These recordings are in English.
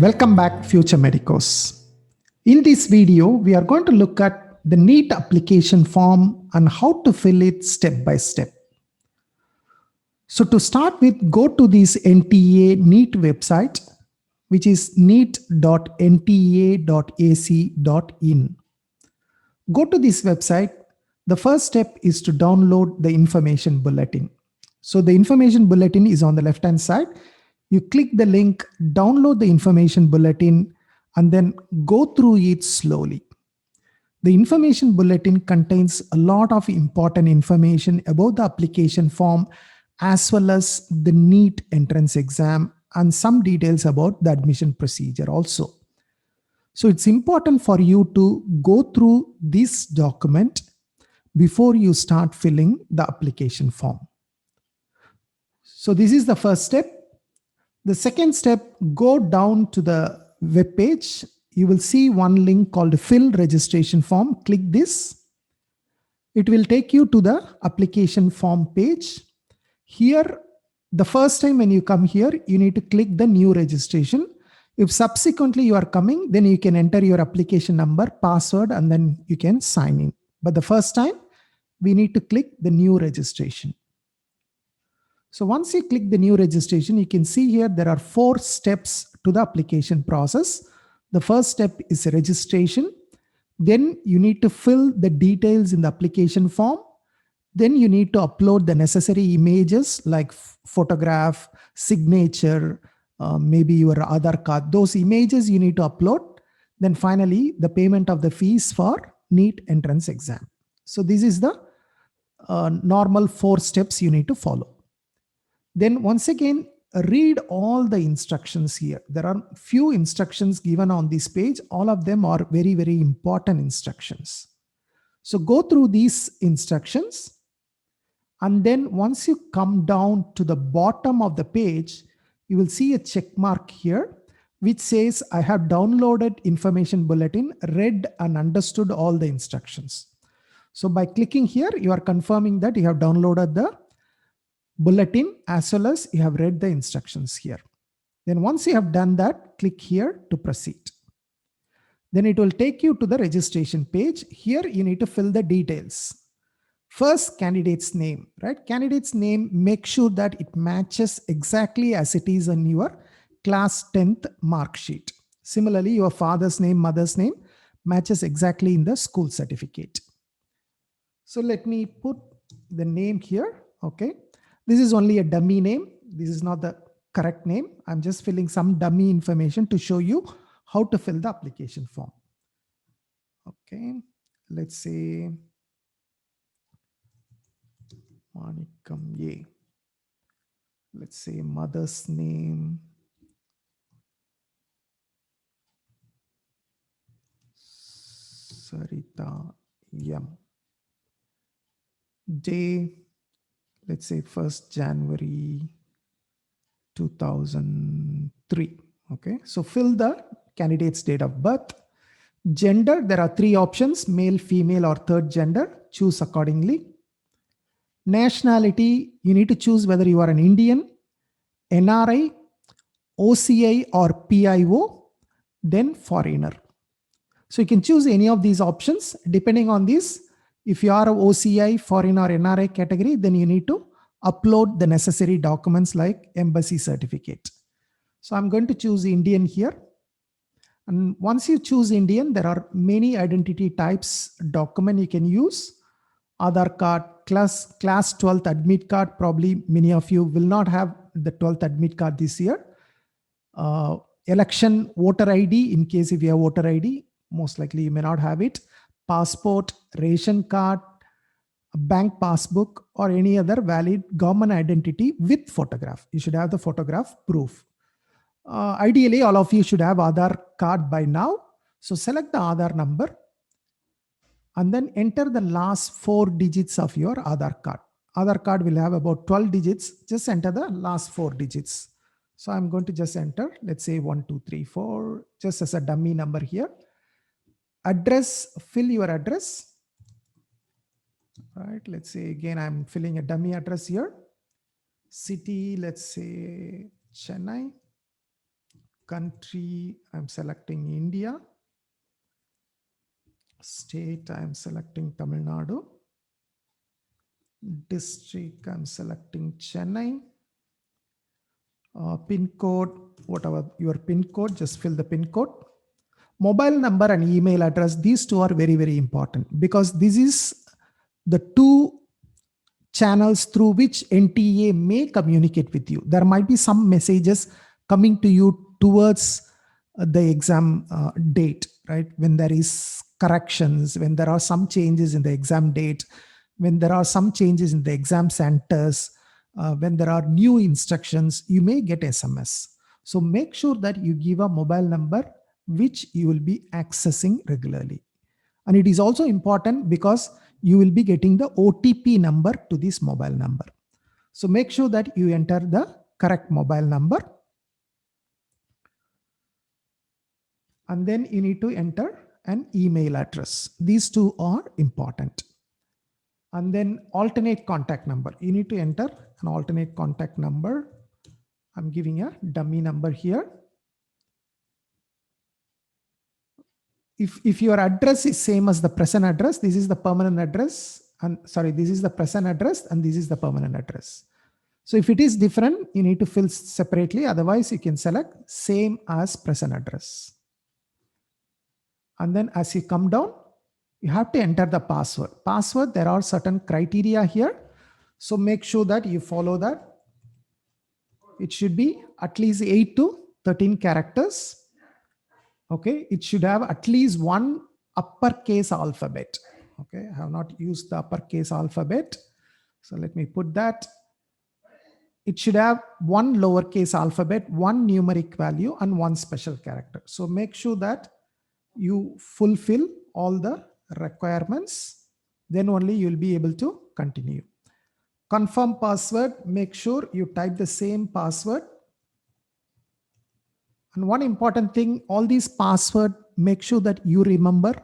Welcome back, future medicos. In this video, we are going to look at the NEET application form and how to fill it step by step. So to start with, go to this NTA NEET website, which is neet.nta.ac.in. Go to this website. The first step is to download the information bulletin. So the information bulletin is on the left-hand side. You click the link, download the information bulletin, and then go through it slowly. The information bulletin contains a lot of important information about the application form, as well as the NEET entrance exam and some details about the admission procedure also. So it's important for you to go through this document before you start filling the application form. So this is the first step. The second step, go down to the web page. You will see one link called Fill Registration Form. Click this. It will take you to the application form page. Here, the first time when you come here, you need to click the new registration. If subsequently you are coming, then you can enter your application number, password, and then you can sign in. But the first time, we need to click the new registration. So once you click the new registration, you can see here there are 4 steps to the application process. The first step is registration. Then you need to fill the details in the application form. Then you need to upload the necessary images like photograph, signature, maybe your Aadhaar card. Those images you need to upload. Then finally, the payment of the fees for NEET entrance exam. So this is the normal 4 steps you need to follow. Then once again, read all the instructions here. There are few instructions given on this page. All of them are very, very important instructions. So go through these instructions. And then once you come down to the bottom of the page, you will see a check mark here, which says, I have downloaded information bulletin, read and understood all the instructions. So by clicking here, you are confirming that you have downloaded the bulletin as well as you have read the instructions here. Then once you have done that, click here to proceed. Then it will take you to the registration page. Here you need to fill the details. First, candidate's name, right? Candidate's name, make sure that it matches exactly as it is on your class 10th mark sheet. Similarly, your father's name, mother's name matches exactly in the school certificate. So let me put the name here, okay? This is only a dummy name. This is not the correct name. I'm just filling some dummy information to show you how to fill the application form. Okay, let's say Manikam Ye. Let's say mother's name. Sarita Yam. Day, let's say 1st January 2003. Okay, so fill the candidate's date of birth. Gender, there are 3 options, male, female, or third gender. Choose accordingly. Nationality, you need to choose whether you are an Indian, NRI, OCI, or PIO, then foreigner. So you can choose any of these options. Depending on this, if you are a OCI, foreign, or NRI category, then you need to upload the necessary documents like embassy certificate. So I'm going to choose Indian here. And once you choose Indian, there are many identity types document you can use. Aadhaar card, class 12th admit card. Probably many of you will not have the 12th admit card this year. Election voter ID, in case if you have voter ID, most likely you may not have it. Passport, ration card, bank passbook, or any other valid government identity with photograph. You should have the photograph proof. Ideally, all of you should have Aadhaar card by now. So select the Aadhaar number and then enter the last 4 digits of your Aadhaar card. Aadhaar card will have about 12 digits. Just enter the last 4 digits. So I'm going to just enter, let's say 1, 2, 3, 4, just as a dummy number here. Address, fill your address. Right, let's say again, I'm filling a dummy address here. City, let's say Chennai. Country, I'm selecting India. State, I'm selecting Tamil Nadu. District, I'm selecting Chennai. Pin code, whatever your pin code, just fill the pin code. Mobile number and email address, these two are very, very important because this is the two channels through which NTA may communicate with you. There might be some messages coming to you towards the exam date, right? When there is corrections, when there are some changes in the exam date, when there are some changes in the exam centers, when there are new instructions, you may get SMS. So make sure that you give a mobile number which you will be accessing regularly. And it is also important because you will be getting the OTP number to this mobile number. So make sure that you enter the correct mobile number. And then you need to enter an email address. These two are important. And then alternate contact number. You need to enter an alternate contact number. I'm giving a dummy number here. If your address is same as the present address, this is the permanent address, and sorry, this is the present address and this is the permanent address. So if it is different, you need to fill separately. Otherwise, you can select same as present address. And then as you come down, you have to enter the password. Password, there are certain criteria here. So make sure that you follow that. It should be at least 8 to 13 characters. Okay, it should have at least one uppercase alphabet. Okay, I have not used the uppercase alphabet. So let me put that. It should have one lowercase alphabet, one numeric value, and one special character. So make sure that you fulfill all the requirements. Then only you'll be able to continue. Confirm password. Make sure you type the same password. And one important thing, all these passwords, make sure that you remember.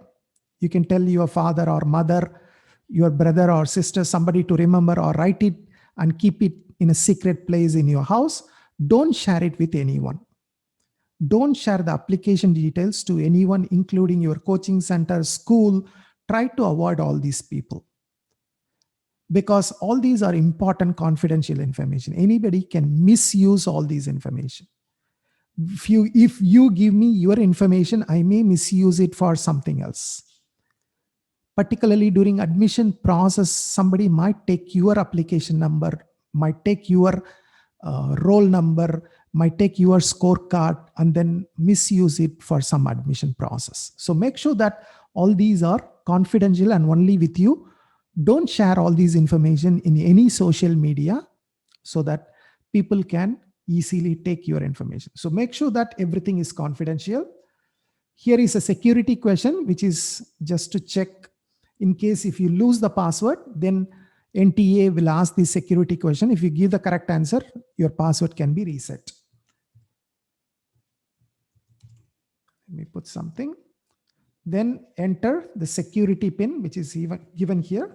You can tell your father or mother, your brother or sister, somebody to remember, or write it and keep it in a secret place in your house. Don't share it with anyone. Don't share the application details to anyone, including your coaching center, school. Try to avoid all these people, because all these are important confidential information. Anybody can misuse all these information. If you give me your information, I may misuse it for something else. Particularly during admission process, somebody might take your application number, might take your roll number, might take your scorecard and then misuse it for some admission process. So make sure that all these are confidential and only with you. Don't share all these information in any social media so that people can easily take your information. So make sure that everything is confidential. Here is a security question, which is just to check in case if you lose the password, then NTA will ask the security question. If you give the correct answer, your password can be reset. Let me put something. Then enter the security pin, which is even given here.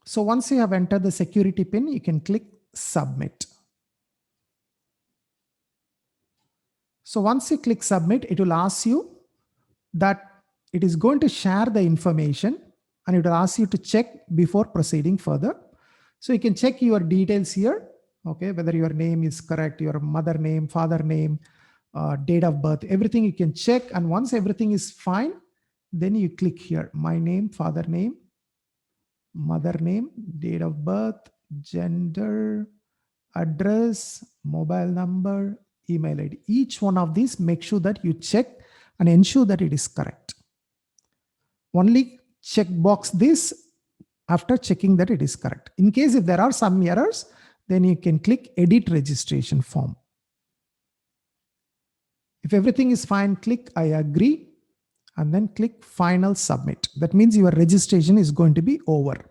So once you have entered the security pin, you can click submit. So once you click submit, it will ask you that it is going to share the information and it will ask you to check before proceeding further. So you can check your details here, okay, whether your name is correct, your mother name, father name, date of birth, everything you can check. And once everything is fine, then you click here, my name, father name, mother name, date of birth, gender, address, mobile number, email ID. Each one of these, make sure that you check and ensure that it is correct. Only check box this after checking that it is correct. In case if there are some errors, Then you can click edit registration form. If everything is fine, click I agree and then click final submit. That means your registration is going to be over.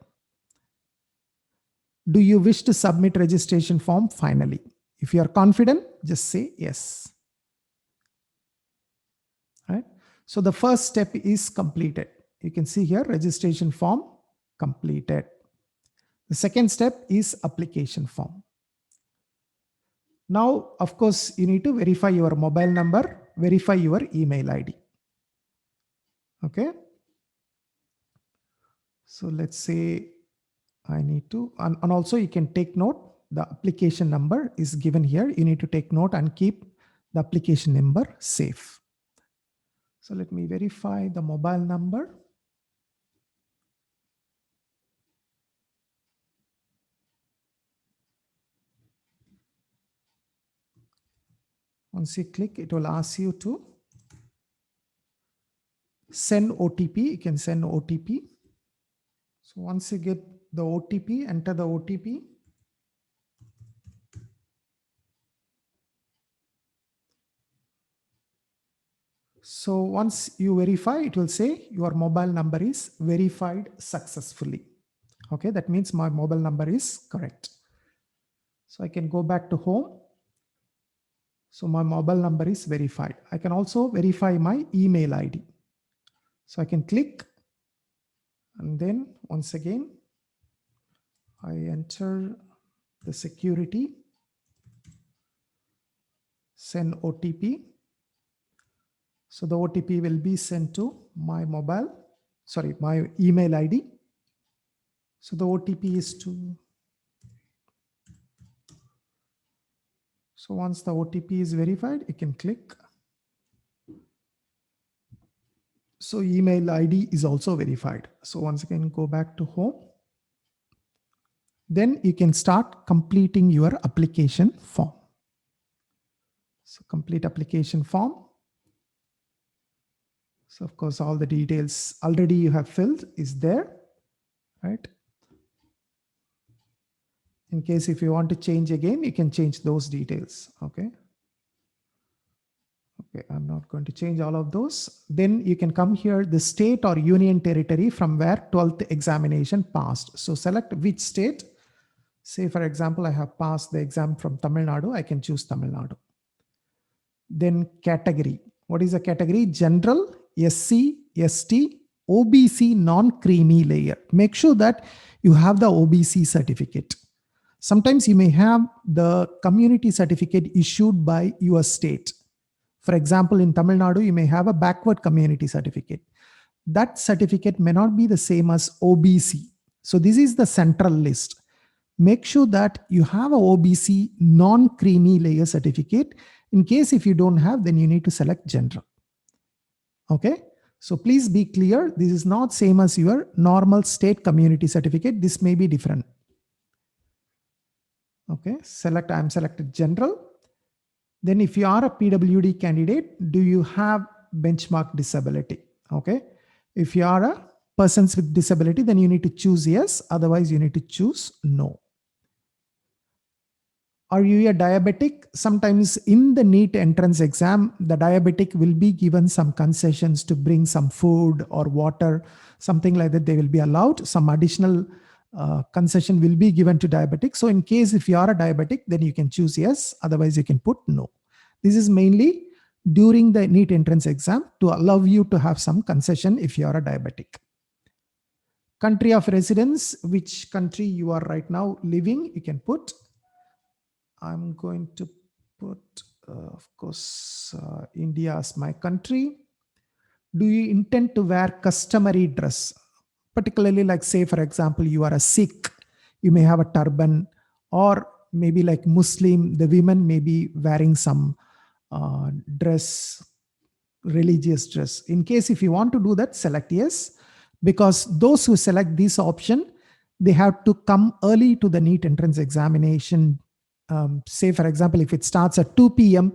Do you wish to submit registration form finally? If you are confident, just say yes. Right? So the first step is completed. You can see here registration form completed. The second step is application form. Now, of course, you need to verify your mobile number, verify your email ID. Okay. So let's say I need to, and also you can take note, the application number is given here. You need to take note and keep the application number safe. So let me verify the mobile number. Once you click, it will ask you to send OTP. You can send OTP. So once you get the OTP, enter the OTP. So once you verify, it will say your mobile number is verified successfully. Okay, that means my mobile number is correct. So I can go back to home. So my mobile number is verified. I can also verify my email ID. So I can click and then once again, I enter the security, send OTP. So the OTP will be sent to my my email ID. So the OTP is to, so once the OTP is verified, you can click. So email ID is also verified. So once again, go back to home. Then you can start completing your application form. So complete application form. So of course, all the details already you have filled is there, right? In case if you want to change again, you can change those details, okay? Okay, I'm not going to change all of those. Then you can come here, the state or union territory from where 12th examination passed. So select which state. Say for example, I have passed the exam from Tamil Nadu, I can choose Tamil Nadu. Then category. What is the category? General, SC, ST, OBC non-creamy layer. Make sure that you have the OBC certificate. Sometimes you may have the community certificate issued by your state. For example, in Tamil Nadu, you may have a backward community certificate. That certificate may not be the same as OBC. So this is the central list. Make sure that you have a OBC non-creamy layer certificate. In case if you don't have, then you need to select general. Okay. So please be clear. This is not same as your normal state community certificate. This may be different. Okay. Select, I'm selected general. Then if you are a PWD candidate, do you have benchmark disability? Okay. If you are a persons with disability, then you need to choose yes. Otherwise you need to choose no. Are you a diabetic? Sometimes in the NEET entrance exam, the diabetic will be given some concessions to bring some food or water, something like that. They will be allowed. Some additional concession will be given to diabetic. So in case if you are a diabetic, then you can choose yes. Otherwise you can put no. This is mainly during the NEET entrance exam to allow you to have some concession if you are a diabetic. Country of residence, which country you are right now living, you can put. I'm going to put, of course, India as my country. Do you intend to wear customary dress? Particularly like say, for example, you are a Sikh, you may have a turban, or maybe like Muslim, the women may be wearing some dress, religious dress. In case if you want to do that, select yes, because those who select this option, they have to come early to the NEET entrance examination. Say for example, if it starts at 2 p.m.,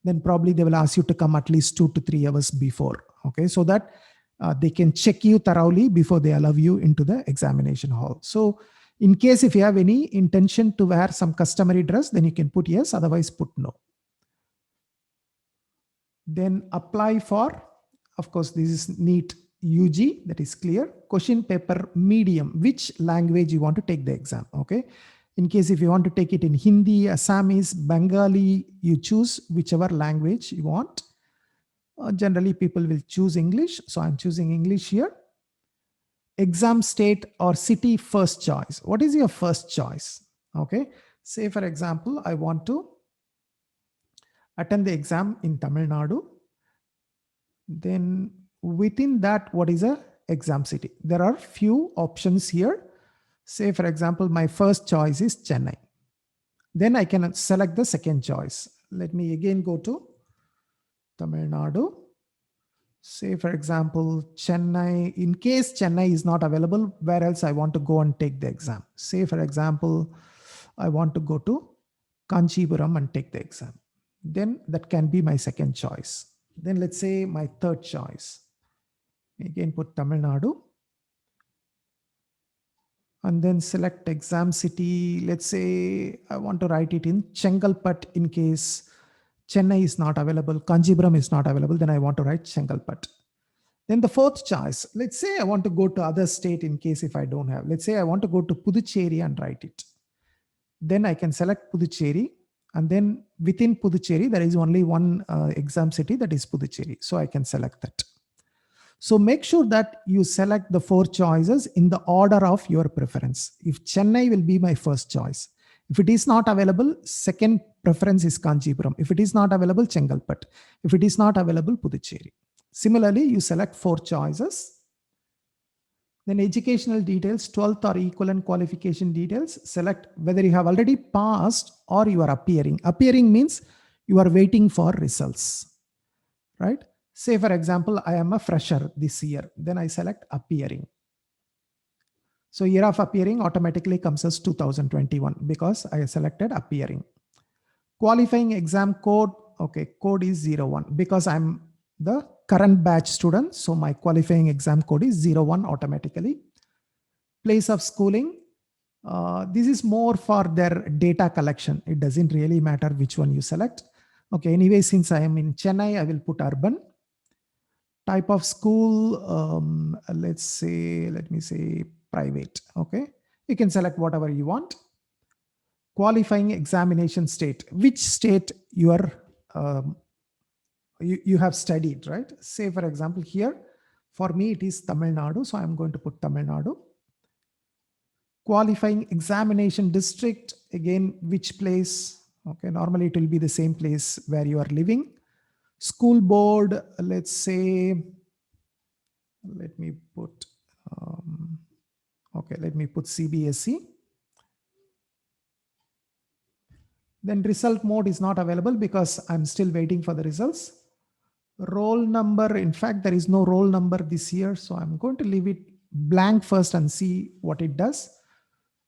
then probably they will ask you to come at least 2 to 3 hours before. Okay, so that they can check you thoroughly before they allow you into the examination hall. So In case if you have any intention to wear some customary dress, then you can put yes, otherwise put no. Then apply for, of course, this is NEET UG, that is clear. Question paper medium, which language you want to take the exam, okay? In case if you want to take it in Hindi, Assamese, Bengali, you choose whichever language you want. Generally, people will choose English, so I'm choosing English here. Exam state or city first choice. What is your first choice? Okay, say for example, I want to attend the exam in Tamil Nadu. Then within that, what is a exam city? There are few options here. Say for example, my first choice is Chennai. Then I can select the second choice. Let me again go to Tamil Nadu. Say for example, Chennai. In case Chennai is not available, where else I want to go and take the exam? Say for example, I want to go to Kanchipuram and take the exam. Then that can be my second choice. Then let's say my third choice. Again, put Tamil Nadu. And then select exam city. Let's say I want to write it in Chengalpat in case Chennai is not available, Kanchipuram is not available, then I want to write Chengalpat. Then the fourth choice, let's say I want to go to other state in case if I don't have. Let's say I want to go to Puducherry and write it. Then I can select Puducherry, and then within Puducherry, there is only one exam city, that is Puducherry. So I can select that. So make sure that you select the 4 choices in the order of your preference. If Chennai will be my first choice. If it is not available, second preference is Kanchipuram. If it is not available, Chengalpat. If it is not available, Puducherry. Similarly, you select 4 choices. Then educational details, 12th or equivalent qualification details. Select whether you have already passed or you are appearing. Appearing means you are waiting for results, right? Say for example, I am a fresher this year. Then I select appearing. So year of appearing automatically comes as 2021 because I selected appearing. Qualifying exam code, okay, code is 01 because I'm the current batch student. So my qualifying exam code is 01 automatically. Place of schooling, this is more for their data collection. It doesn't really matter which one you select. Okay, anyway, since I am in Chennai, I will put urban. Type of school, let me say private. Okay, you can select whatever you want. Qualifying examination state, which state you are you have studied, right? Say for example here, for me it is Tamil Nadu, so I'm going to put Tamil Nadu. Qualifying examination district, again which place? Okay, normally it will be the same place where you are living. School board, let's say, let me put okay, let me put CBSE. Then result mode is not available because I'm still waiting for the results. Roll number, in fact, there is no roll number this year, so I'm going to leave it blank first and see what it does.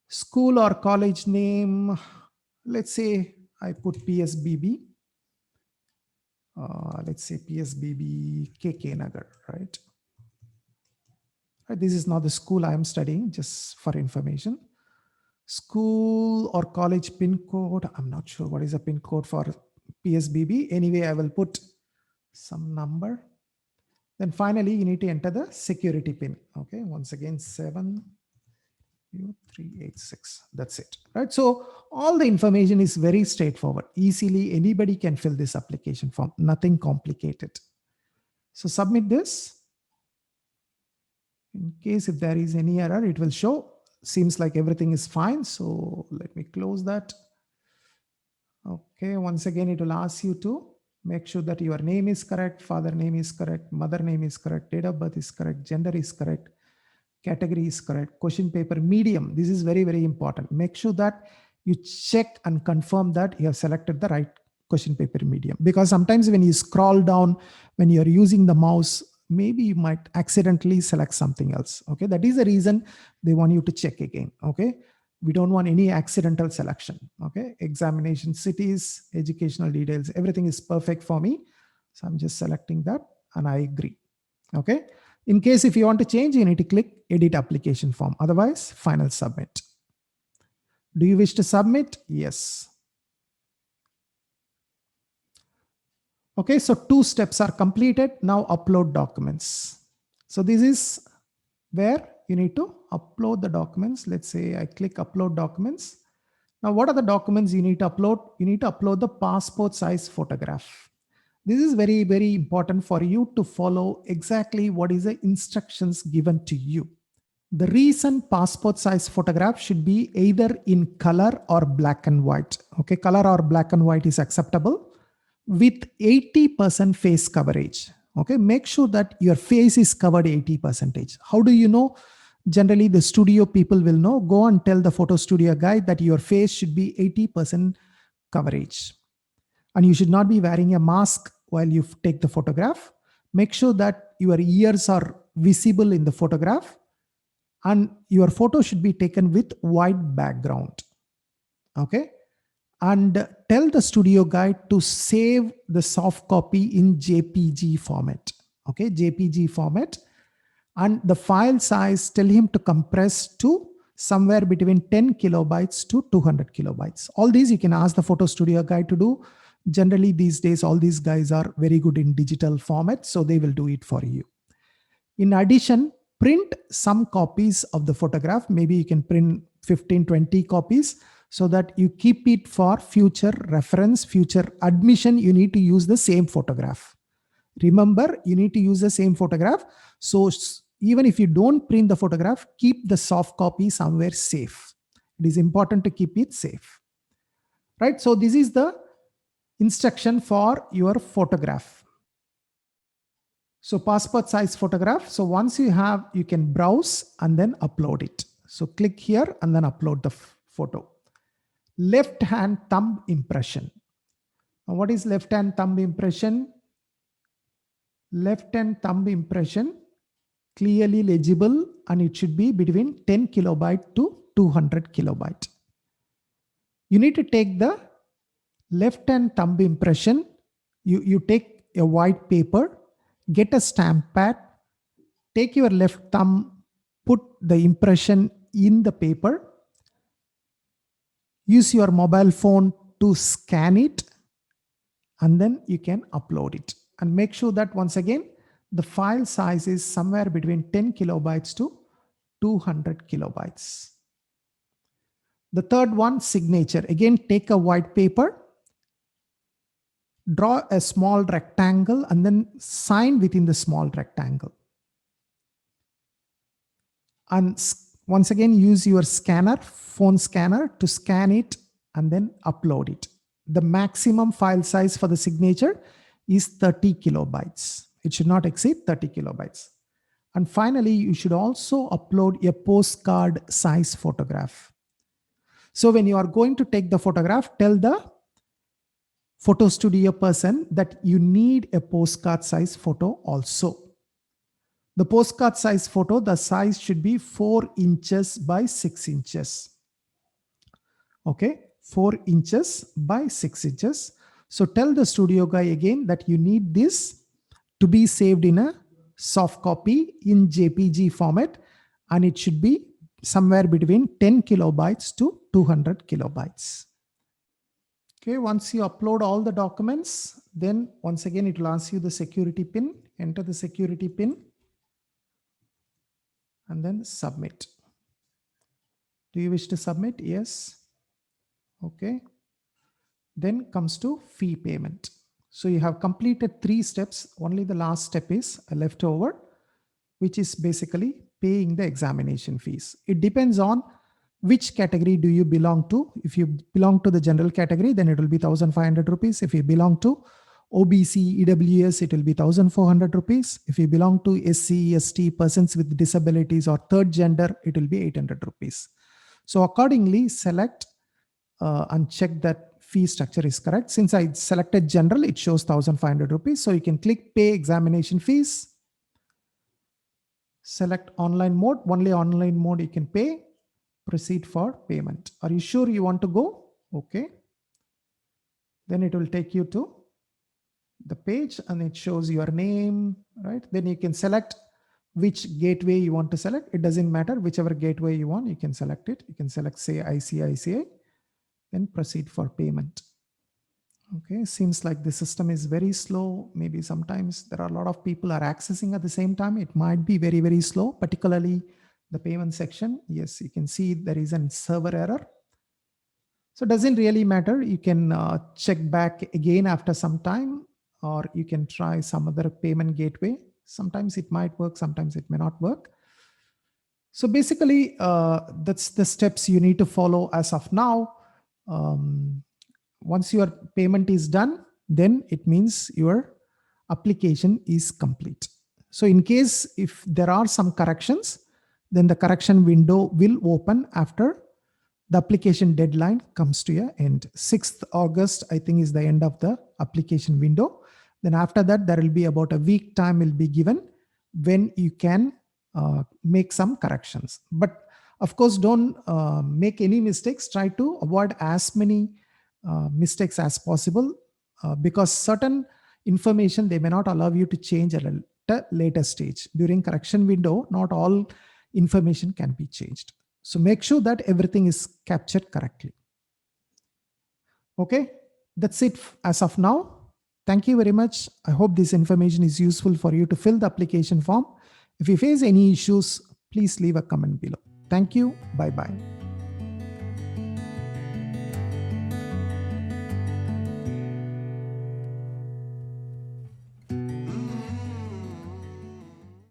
School or college name, let's say I put PSBB. Let's say PSBB KK Nagar, right? This is not the school I am studying, just for information. School or college pin code, I'm not sure what is a pin code for PSBB. Anyway, I will put some number. Then finally, you need to enter the security pin. Okay, once again, 7U386. That's it, right? So all the information is very straightforward. Easily, anybody can fill this application form. Nothing complicated. So submit this. In case if there is any error, it will show. Seems like everything is fine. So let me close that. Okay, once again, it will ask you to make sure that your name is correct, father name is correct, mother name is correct, date of birth is correct, gender is correct, category is correct, question paper medium. This is very, very important. Make sure that you check and confirm that you have selected the right question paper medium, because sometimes when you scroll down, when you're using the mouse, maybe you might accidentally select something else. Okay, that is the reason they want you to check again. Okay, we don't want any accidental selection. Okay, examination cities, educational details, everything is perfect for me. So I'm just selecting that and I agree. Okay, in case if you want to change, you need to click edit application form. Otherwise, final submit. Do you wish to submit? Yes. Okay, so 2 steps are completed. Now upload documents. So this is where you need to upload the documents. Let's say I click upload documents. Now, what are the documents you need to upload? You need to upload the passport size photograph. This is very, very important for you to follow exactly what is the instructions given to you. The recent passport size photograph should be either in color or black and white. Okay, color or black and white is acceptable with 80% face coverage. Okay, make sure that your face is covered 80%. How do you know? Generally, the studio people will know. Go and tell the photo studio guy that your face should be 80% coverage. And you should not be wearing a mask while you take the photograph. Make sure that your ears are visible in the photograph, and your photo should be taken with white background. Okay, and tell the studio guy to save the soft copy in JPG format. Okay, JPG format. And the file size, tell him to compress to somewhere between 10 kilobytes to 200 kilobytes. All these you can ask the photo studio guy to do. Generally these days all these guys are very good in digital format, so they will do it for you. In addition, print some copies of the photograph. Maybe you can print 15-20 copies, so that you keep it for future reference, future admission. You need to use the same photograph. Remember, you need to use the same photograph. So even if you don't print the photograph, keep the soft copy somewhere safe. It is important to keep it safe. Right? So this is the instruction for your photograph. So passport size photograph. So once you have, you can browse and then upload it. So click here and then upload the photo. Left hand thumb impression. Now what is left hand thumb impression? Left hand thumb impression, clearly legible, and it should be between 10 kilobyte to 200 kilobyte. You need to take the left hand thumb impression. You take a white paper, get a stamp pad, take your left thumb, put the impression in the paper, use your mobile phone to scan it, and then you can upload it. And make sure that once again, the file size is somewhere between 10 kilobytes to 200 kilobytes. The third one, signature. Again, take a white paper, draw a small rectangle, and then sign within the small rectangle. And once again, use your scanner, phone scanner, to scan it and then upload it. The maximum file size for the signature is 30 kilobytes. It should not exceed 30 kilobytes. And finally, you should also upload a postcard size photograph. So when you are going to take the photograph, tell the photo studio person that you need a postcard size photo also. The postcard size photo, the size should be 4 inches by 6 inches. Okay, 4 inches by 6 inches. So tell the studio guy again that you need this to be saved in a soft copy in JPG format, and it should be somewhere between 10 kilobytes to 200 kilobytes. Okay, once you upload all the documents, then once again it will ask you the security pin. Enter the security pin and then submit. Do you wish to submit? Yes. Okay. Then comes to fee payment. So you have completed 3 steps. Only the last step is left over, which is basically paying the examination fees. It depends on which category do you belong to. If you belong to the general category, then it will be 1,500 rupees. If you belong to OBC, EWS, it will be 1,400 rupees. If you belong to SC, ST, persons with disabilities, or third gender, it will be 800 rupees. So accordingly, select and check that fee structure is correct. Since I selected general, it shows 1,500 rupees. So you can click pay examination fees. Select online mode. Only online mode you can pay. Proceed for payment. Are you sure you want to go? Okay. Then it will take you to the page and it shows your name, right? Then you can select which gateway you want to select. It doesn't matter, whichever gateway you want, you can select it. You can select, say, ICICI, then proceed for payment. Okay, seems like the system is very slow. Maybe sometimes there are a lot of people are accessing at the same time. It might be very, very slow, particularly the payment section. Yes, you can see there is a server error. So it doesn't really matter. You can check back again after some time, or you can try some other payment gateway. Sometimes it might work, sometimes it may not work. So basically, that's the steps you need to follow as of now. Once your payment is done, then it means your application is complete. So in case if there are some corrections, then the correction window will open after the application deadline comes to an end. 6th August, I think, is the end of the application window. Then after that, there will be about a week time will be given when you can make some corrections. But of course, don't make any mistakes. Try to avoid as many mistakes as possible, because certain information they may not allow you to change at a later stage. During correction window, not all information can be changed. So make sure that everything is captured correctly. Okay, that's it as of now. Thank you very much. I hope this information is useful for you to fill the application form. If you face any issues, please leave a comment below. Thank you. Bye-bye.